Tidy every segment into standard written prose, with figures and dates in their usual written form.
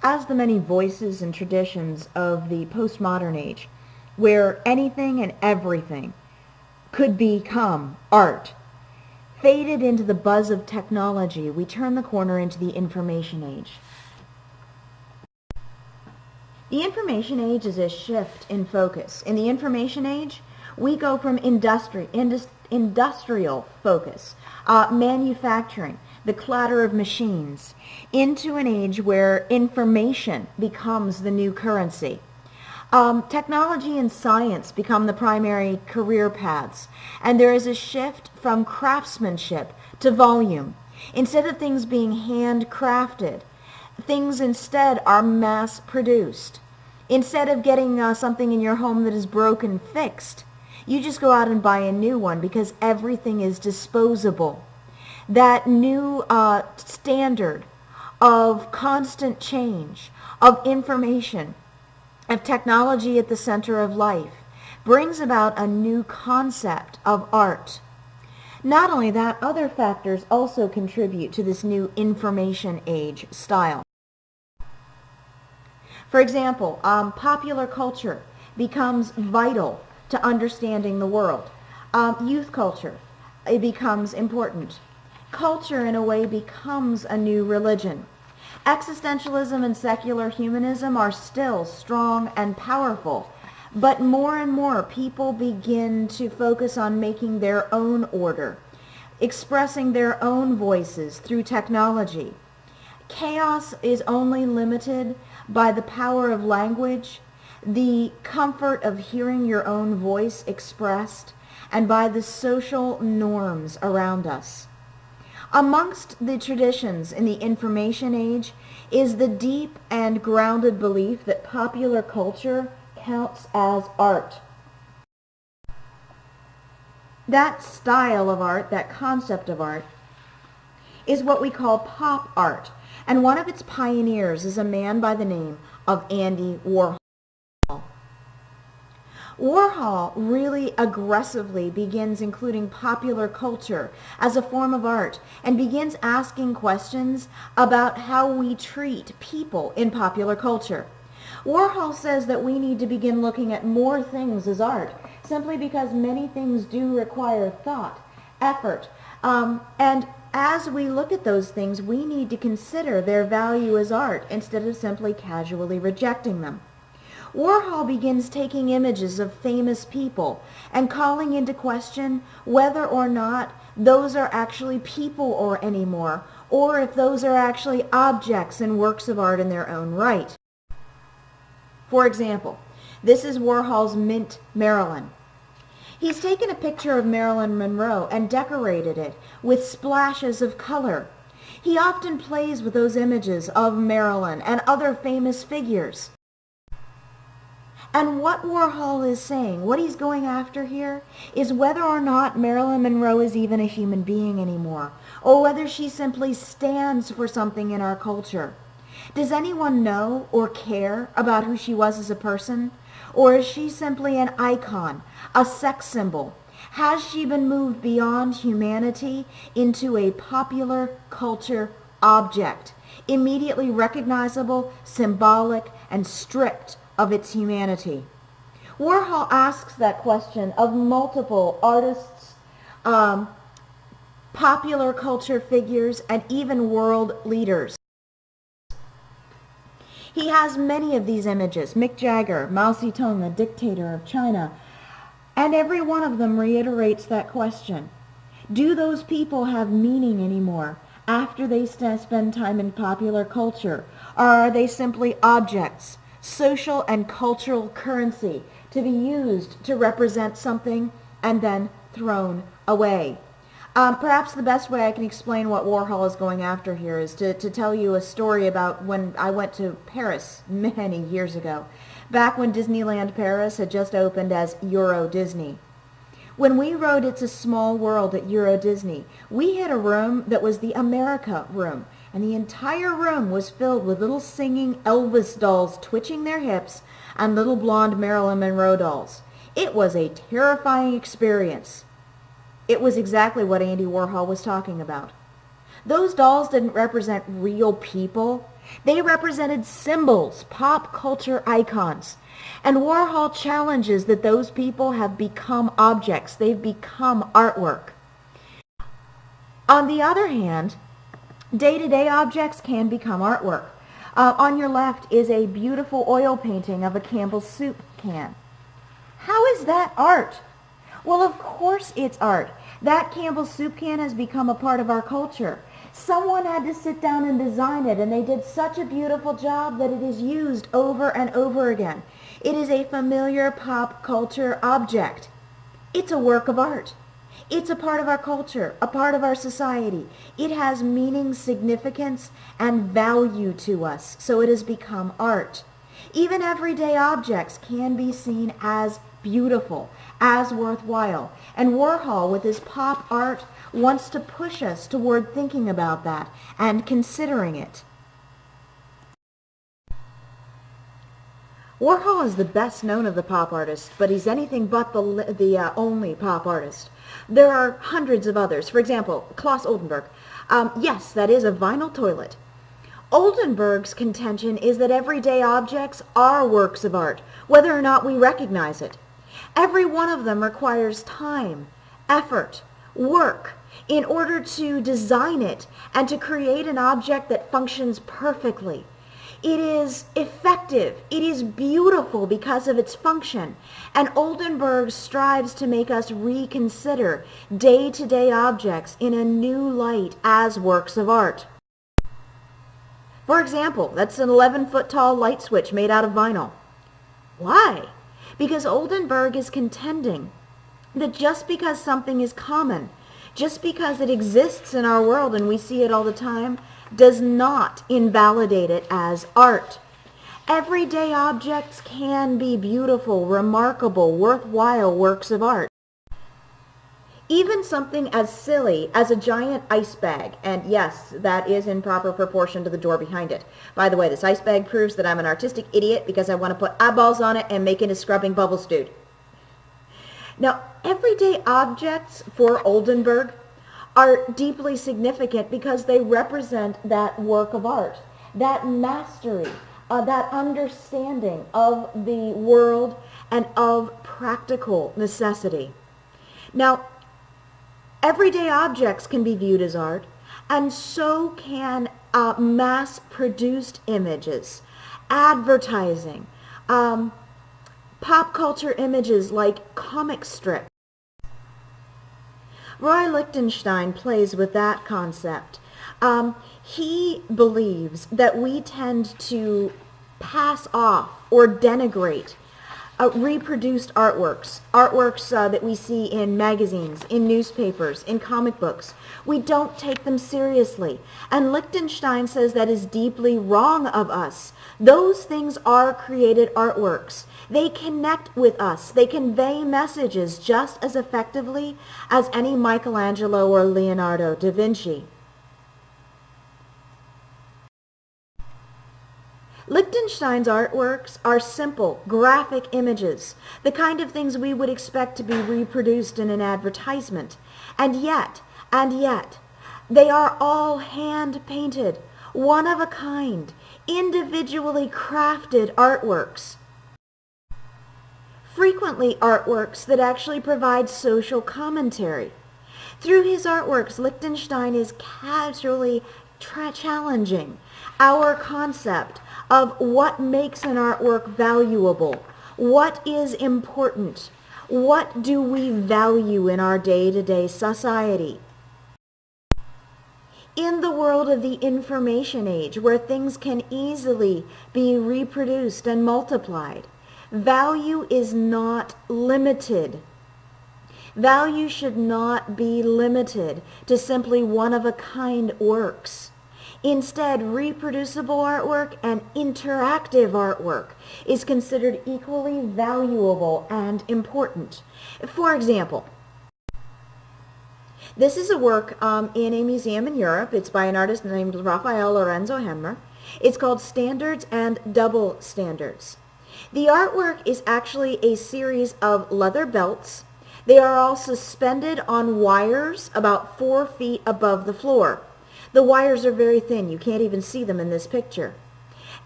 as the many voices and traditions of the postmodern age, where anything and everything could become art, faded into the buzz of technology, we turn the corner into the information age. The information age is a shift in focus. In the information age, we go from industrial focus, manufacturing, the clatter of machines, into an age where information becomes the new currency. Technology and science become the primary career paths, and there is a shift from craftsmanship to volume. Instead of things being handcrafted, things instead are mass-produced. Instead of getting something in your home that is broken fixed, you just go out and buy a new one because everything is disposable. That new standard of constant change, of information, of technology at the center of life, brings about a new concept of art. Not only that, other factors also contribute to this new information age style. For example, popular culture becomes vital to understanding the world. Youth culture, it becomes important. Culture, in a way, becomes a new religion. Existentialism and secular humanism are still strong and powerful, but more and more people begin to focus on making their own order, expressing their own voices through technology. Chaos is only limited by the power of language, the comfort of hearing your own voice expressed, and by the social norms around us. Amongst the traditions in the information age is the deep and grounded belief that popular culture counts as art. That style of art, that concept of art, is what we call pop art, and one of its pioneers is a man by the name of Andy Warhol. Warhol really aggressively begins including popular culture as a form of art and begins asking questions about how we treat people in popular culture. Warhol says that we need to begin looking at more things as art, simply because many things do require thought, effort, and as we look at those things, we need to consider their value as art instead of simply casually rejecting them. Warhol begins taking images of famous people and calling into question whether or not those are actually people or anymore, or if those are actually objects and works of art in their own right. For example, this is Warhol's Mint Marilyn. He's taken a picture of Marilyn Monroe and decorated it with splashes of color. He often plays with those images of Marilyn and other famous figures. And what Warhol is saying, what he's going after here, is whether or not Marilyn Monroe is even a human being anymore, or whether she simply stands for something in our culture. Does anyone know or care about who she was as a person? Or is she simply an icon, a sex symbol? Has she been moved beyond humanity into a popular culture object, immediately recognizable, symbolic, and stripped of its humanity? Warhol asks that question of multiple artists, popular culture figures, and even world leaders. He has many of these images, Mick Jagger, Mao Zedong, the dictator of China, and every one of them reiterates that question. Do those people have meaning anymore after they spend time in popular culture, or are they simply objects, social and cultural currency to be used to represent something and then thrown away? Perhaps the best way I can explain what Warhol is going after here is to tell you a story about when I went to Paris many years ago, back when Disneyland Paris had just opened as Euro Disney. When we rode It's a Small World at Euro Disney, we hit a room that was the America room, and the entire room was filled with little singing Elvis dolls twitching their hips and little blonde Marilyn Monroe dolls. It was a terrifying experience. It was exactly what Andy Warhol was talking about. Those dolls didn't represent real people. They represented symbols, pop culture icons. And Warhol challenges that those people have become objects. They've become artwork. On the other hand, day-to-day objects can become artwork. On your left is a beautiful oil painting of a Campbell's soup can. How is that art? Well, of course it's art. That Campbell's soup can has become a part of our culture. Someone had to sit down and design it, and they did such a beautiful job that it is used over and over again. It is a familiar pop culture object. It's a work of art. It's a part of our culture, a part of our society. It has meaning, significance, and value to us, so it has become art. Even everyday objects can be seen as beautiful, as worthwhile. And Warhol, with his pop art, wants to push us toward thinking about that and considering it. Warhol is the best known of the pop artists, but he's anything but the only pop artist. There are hundreds of others. For example, Klaus Oldenburg. Yes, that is a vinyl toilet. Oldenburg's contention is that everyday objects are works of art, whether or not we recognize it. Every one of them requires time, effort, work, in order to design it and to create an object that functions perfectly. It is effective. It is beautiful because of its function. And Oldenburg strives to make us reconsider day-to-day objects in a new light as works of art. For example, that's an 11-foot tall light switch made out of vinyl. Why? Because Oldenburg is contending that just because something is common, just because it exists in our world and we see it all the time, does not invalidate it as art. Everyday objects can be beautiful, remarkable, worthwhile works of art. Even something as silly as a giant ice bag, and yes, that is in proper proportion to the door behind it. By the way, this ice bag proves that I'm an artistic idiot because I want to put eyeballs on it and make it a scrubbing bubbles dude. Now, everyday objects for Oldenburg are deeply significant because they represent that work of art, that mastery, that understanding of the world and of practical necessity. Now, everyday objects can be viewed as art, and so can mass-produced images, advertising, pop culture images like comic strips. Roy Lichtenstein plays with that concept. He believes that we tend to pass off or denigrate reproduced artworks that we see in magazines, in newspapers, in comic books. We don't take them seriously. And Lichtenstein says that is deeply wrong of us. Those things are created artworks. They connect with us. They convey messages just as effectively as any Michelangelo or Leonardo da Vinci. Lichtenstein's artworks are simple, graphic images, the kind of things we would expect to be reproduced in an advertisement. And yet, they are all hand-painted, one-of-a-kind, individually crafted artworks. Frequently artworks that actually provide social commentary. Through his artworks, Lichtenstein is casually challenging our concept of what makes an artwork valuable, what is important, what do we value in our day-to-day society. In the world of the information age, where things can easily be reproduced and multiplied, value is not limited. Value should not be limited to simply one-of-a-kind works. Instead, reproducible artwork and interactive artwork is considered equally valuable and important. For example, this is a work in a museum in Europe. It's by an artist named Raphael Lorenzo Hemmer. It's called Standards and Double Standards. The artwork is actually a series of leather belts. They are all suspended on wires about 4 feet above the floor. The wires are very thin. You can't even see them in this picture.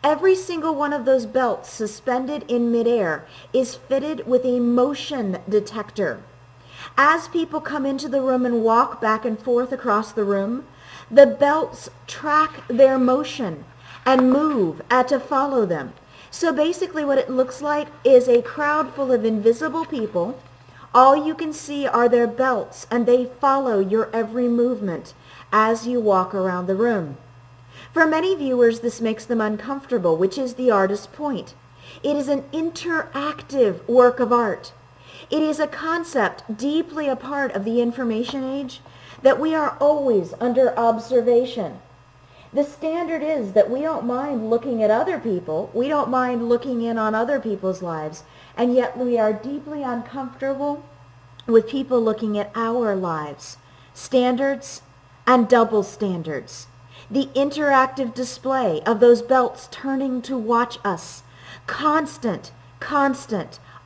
Every single one of those belts suspended in midair is fitted with a motion detector. As people come into the room and walk back and forth across the room, the belts track their motion and move to follow them. So basically what it looks like is a crowd full of invisible people. All you can see are their belts, and they follow your every movement as you walk around the room. For many viewers, this makes them uncomfortable, which is the artist's point. It is an interactive work of art. It is a concept deeply a part of the information age that we are always under observation. The standard is that we don't mind looking at other people, we don't mind looking in on other people's lives, and yet we are deeply uncomfortable with people looking at our lives. Standards and double standards. The interactive display of those belts turning to watch us. Constant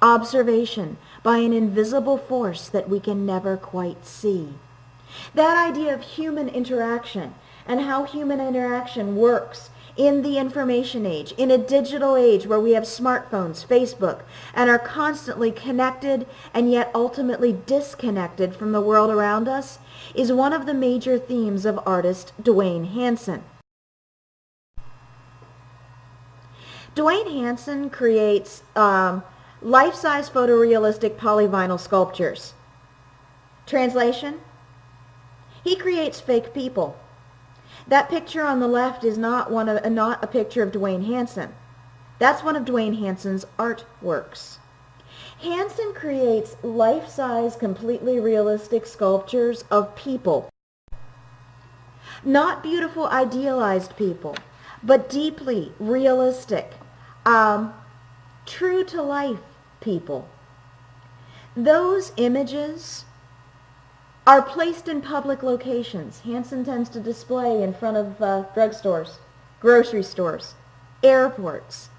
observation by an invisible force that we can never quite see. That idea of human interaction and how human interaction works in the information age, in a digital age where we have smartphones, Facebook, and are constantly connected and yet ultimately disconnected from the world around us, is one of the major themes of artist Dwayne Hanson. Dwayne Hanson creates life-size photorealistic polyvinyl sculptures. Translation? He creates fake people. That picture on the left is not a picture of Dwayne Hanson. That's one of Dwayne Hanson's artworks. Hanson creates life-size, completely realistic sculptures of people. Not beautiful, idealized people, but deeply realistic, true-to-life people. Those images are placed in public locations. Hanson tends to display in front of drugstores, grocery stores, airports.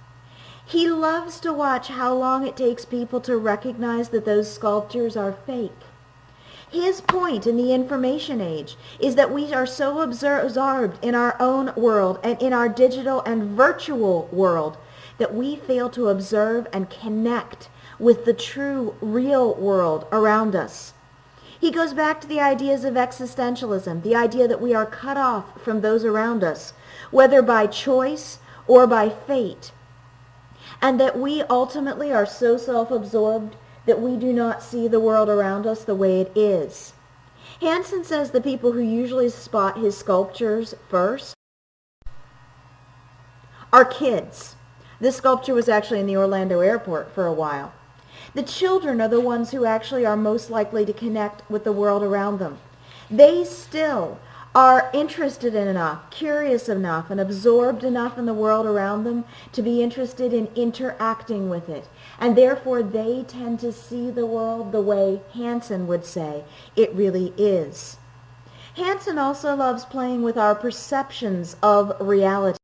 He loves to watch how long it takes people to recognize that those sculptures are fake. His point in the information age is that we are so absorbed in our own world and in our digital and virtual world that we fail to observe and connect with the true, real world around us. He goes back to the ideas of existentialism, the idea that we are cut off from those around us, whether by choice or by fate, and that we ultimately are so self-absorbed that we do not see the world around us the way it is. Hanson says the people who usually spot his sculptures first are kids. This sculpture was actually in the Orlando airport for a while. The children are the ones who actually are most likely to connect with the world around them. They still are interested in enough, curious enough, and absorbed enough in the world around them to be interested in interacting with it. And therefore they tend to see the world the way Hanson would say it really is. Hanson also loves playing with our perceptions of reality.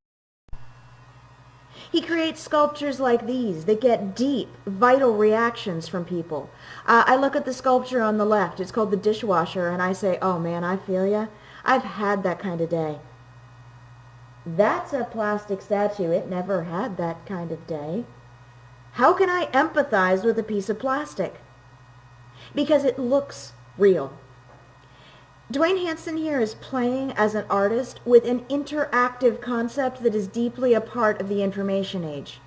He creates sculptures like these that get deep, vital reactions from people. I look at the sculpture on the left. It's called The Dishwasher, and I say, oh man, I feel ya. I've had that kind of day. That's a plastic statue. It never had that kind of day. How can I empathize with a piece of plastic? Because it looks real. Dwayne Hanson here is playing as an artist with an interactive concept that is deeply a part of the information age.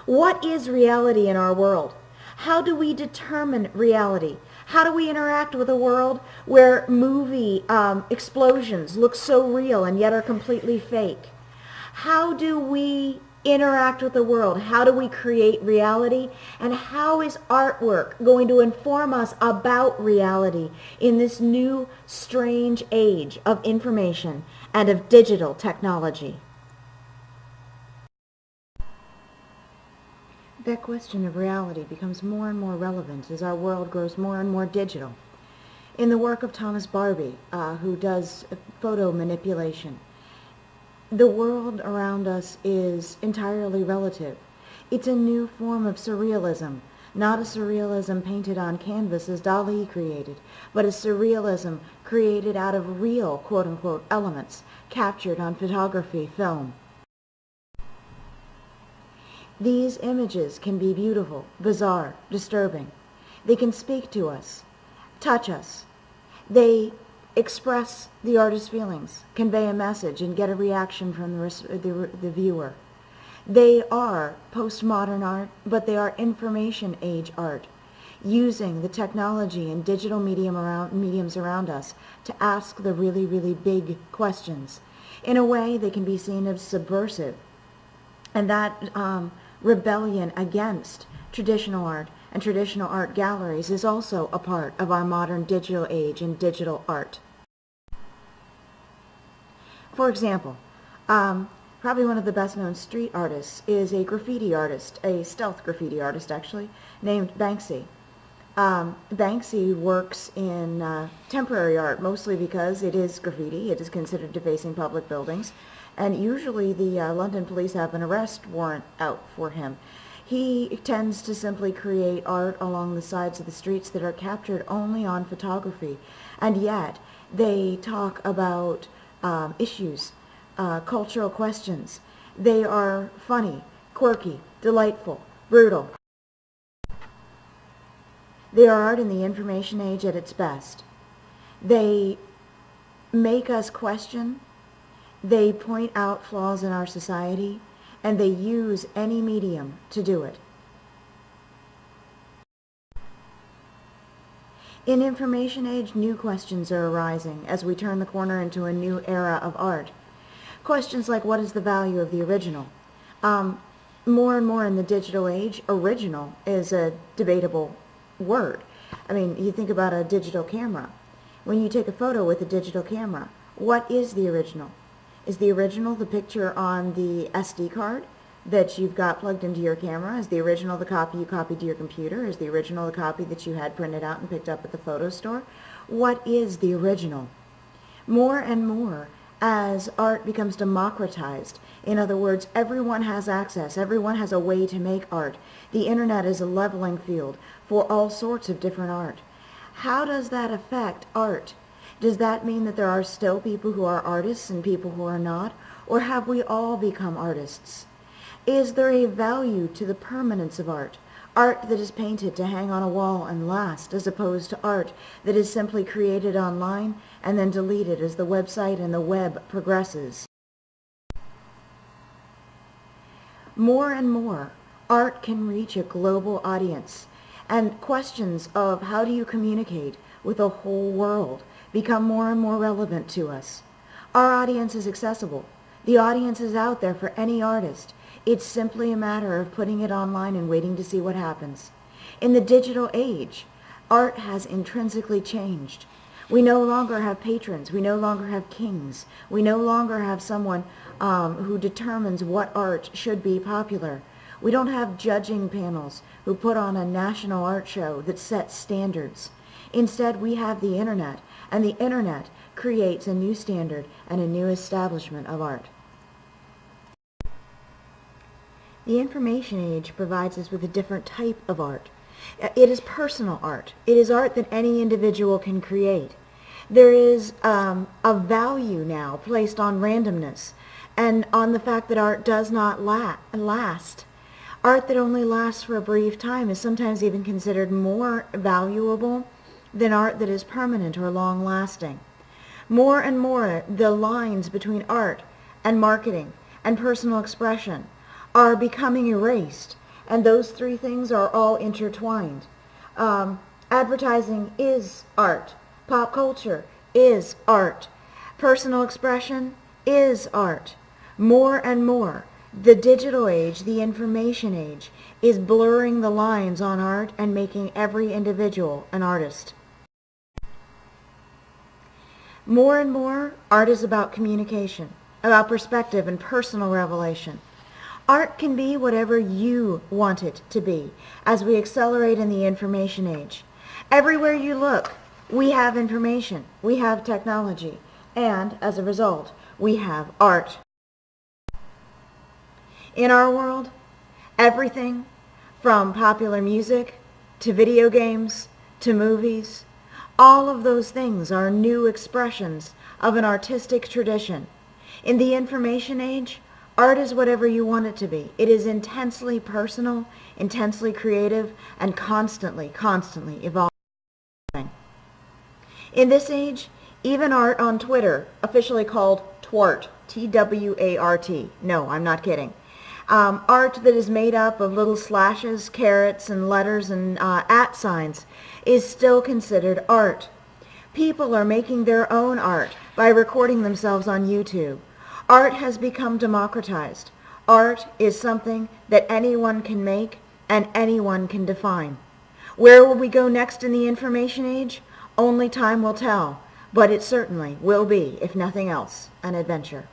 What is reality in our world? How do we determine reality? How do we interact with a world where movie explosions look so real and yet are completely fake? How do we interact with the world? How do we create reality? And how is artwork going to inform us about reality in this new, strange age of information and of digital technology? That question of reality becomes more and more relevant as our world grows more and more digital. In the work of Thomas Barbie, who does photo manipulation, the world around us is entirely relative. It's a new form of surrealism not a surrealism painted on canvas as Dali created, but a surrealism created out of real, quote-unquote, elements captured on photography film. These images can be beautiful, bizarre, disturbing. They can speak to us, touch us. They express the artist's feelings, convey a message, and get a reaction from the viewer. They are postmodern art, but they are information age art, using the technology and digital mediums around us to ask the really, really big questions. In a way, they can be seen as subversive, and that rebellion against traditional art and traditional art galleries is also a part of our modern digital age and digital art. For example, probably one of the best-known street artists is a graffiti artist, a stealth graffiti artist actually, named Banksy. Banksy works in temporary art, mostly because it is graffiti. It is considered defacing public buildings, and usually the London police have an arrest warrant out for him. He tends to simply create art along the sides of the streets that are captured only on photography, and yet they talk about issues, cultural questions. They are funny, quirky, delightful, brutal. They are art in the information age at its best. They make us question, they point out flaws in our society, and they use any medium to do it. In information age, new questions are arising as we turn the corner into a new era of art. Questions like, what is the value of the original? More and more in the digital age, original is a debatable word. I mean, you think about a digital camera. When you take a photo with a digital camera, what is the original? Is the original the picture on the SD card that you've got plugged into your camera? Is the original the copy you copied to your computer? Is the original the copy that you had printed out and picked up at the photo store? What is the original? More and more, as art becomes democratized, in other words, everyone has access, everyone has a way to make art. The internet is a leveling field for all sorts of different art. How does that affect art? Does that mean that there are still people who are artists and people who are not? Or have we all become artists? Is there a value to the permanence of art? Art that is painted to hang on a wall and last, as opposed to art that is simply created online and then deleted as the website and the web progresses. More and more, art can reach a global audience, and questions of how do you communicate with a whole world become more and more relevant to us. Our audience is accessible. The audience is out there for any artist. It's simply a matter of putting it online and waiting to see what happens. In the digital age, art has intrinsically changed. We no longer have patrons. We no longer have kings. We no longer have someone who determines what art should be popular. We don't have judging panels who put on a national art show that sets standards. Instead, we have the internet, and the internet creates a new standard and a new establishment of art. The information age provides us with a different type of art. It is personal art. It is art that any individual can create. There is a value now placed on randomness and on the fact that art does not last. Art that only lasts for a brief time is sometimes even considered more valuable than art that is permanent or long-lasting. More and more, the lines between art and marketing and personal expression are becoming erased, and those three things are all intertwined. Advertising is art. Pop culture is art. Personal expression is art. More and more, the digital age, the information age, is blurring the lines on art and making every individual an artist. More and more, art is about communication, about perspective and personal revelation. Art can be whatever you want it to be as we accelerate in the information age. Everywhere you look, we have information, we have technology, and as a result, we have art. In our world, everything from popular music to video games, to movies. All of those things are new expressions of an artistic tradition. In the information age, art is whatever you want it to be. It is intensely personal, intensely creative, and constantly evolving. In this age, even art on Twitter, officially called twart, T-W-A-R-T. No, I'm not kidding. Art that is made up of little slashes, carrots, and letters and at signs is still considered art. People are making their own art by recording themselves on YouTube. Art has become democratized. Art is something that anyone can make and anyone can define. Where will we go next in the information age? Only time will tell, but it certainly will be, if nothing else, an adventure.